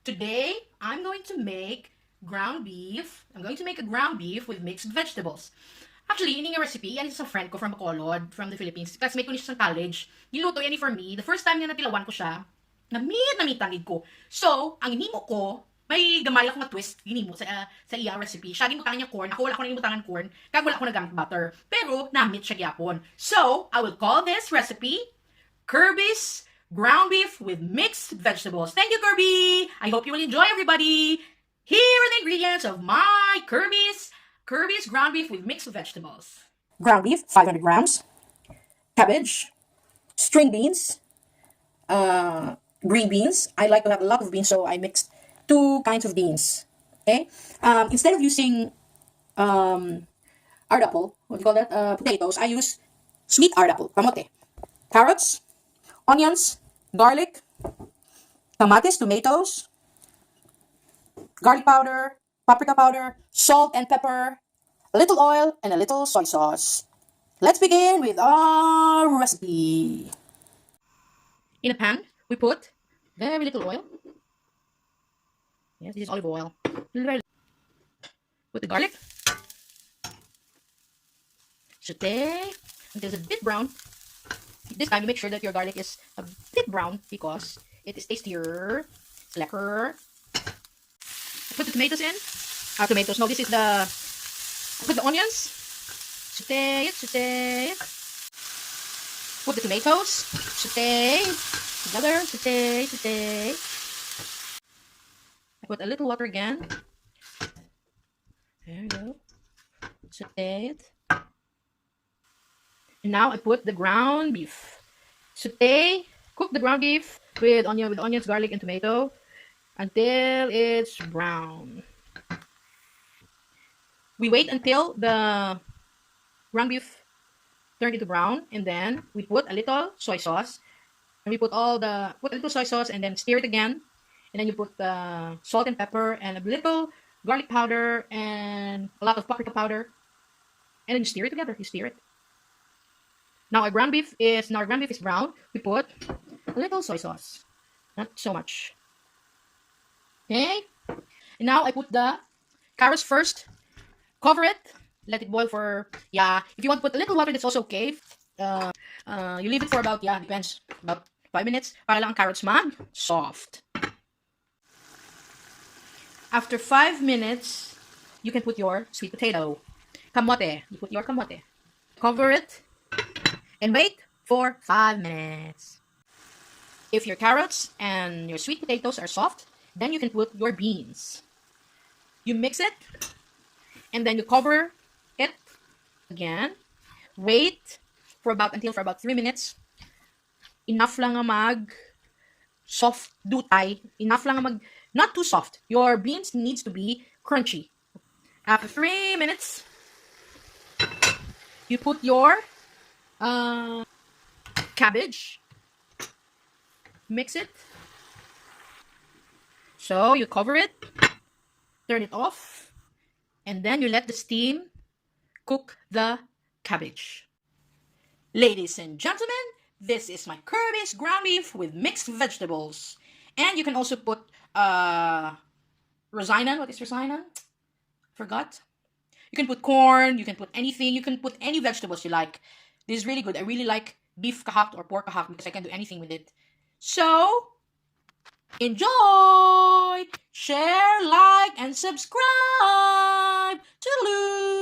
Today, I'm going to make ground beef. I'm going to make a ground beef with mixed vegetables. Actually, yun yung recipe. Yan sa friend ko from Bacolod, from the Philippines. Classmate ko niya sa college. Niluto yan for me. The first time nga natilawan ko siya, na-meet tangid ko. So, ang inimo ko, may gamay ako nga twist ginimo sa iya recipe. Siya gimutangan niya corn. Ako wala ko na gimutangan corn. Kag wala ko nagamit butter. Pero, na-meet siya gyapon. So, I will call this recipe Kirby's ground beef with mixed vegetables. Thank you, Kirby! I hope you will enjoy, everybody! Here are the ingredients of my Kirby's ground beef with mixed vegetables. Ground beef, 500 grams. Cabbage, string beans, green beans. I like to have a lot of beans, so I mixed two kinds of beans. Okay? Instead of using ardapple, what do you call that? Potatoes, I use sweet ardapple, kamote. Carrots, onions, garlic, kamatis, tomatoes, garlic powder, paprika powder, salt and pepper, a little oil, and a little soy sauce. Let's begin with our recipe. In a pan, we put very little oil. Yes, this is olive oil. Put the garlic. Saute until it's a bit brown. This time, you make sure that your garlic is a bit brown because it is tastier. It's lekker. Put the tomatoes in. Tomatoes. No, this is the... Put the onions. Saute it, saute it. Put the tomatoes. Saute. Together. Saute, saute. I put a little water again. There you go. Saute it. And now I put the ground beef. Saute, cook the ground beef with onions, garlic, and tomato until it's brown. We wait until the ground beef turned into brown, and then we put a little soy sauce. And we put a little soy sauce and then stir it again. And then you put the salt and pepper and a little garlic powder and a lot of paprika powder. And then you stir it together. You stir it. Now our ground beef is brown. We put a little soy sauce, not so much. Okay. And now I put the carrots first. Cover it. Let it boil for If you want to put a little water, that's also okay. You leave it for about depends, about 5 minutes. Para lang ang carrots soft. After 5 minutes, you can put your sweet potato. Kamote. You put your kamote. Cover it. And wait for 5 minutes. If your carrots and your sweet potatoes are soft, then you can put your beans. You mix it, and then you cover it again. Wait for about 3 minutes. Enough lang mag soft dutay. Enough lang not too soft. Your beans needs to be crunchy. After 3 minutes, you put your cabbage. Mix it. So you cover it, turn it off, and then you let the steam cook the cabbage. Ladies and gentlemen, this is my Kirby's ground beef with mixed vegetables. And you can also put rosina. What is rosina? Forgot. You can put corn, you can put anything, you can put any vegetables you like. This is really good. I really like beef kahak or pork kahak because I can do anything with it. So, enjoy, share, like, and subscribe. Toodaloo!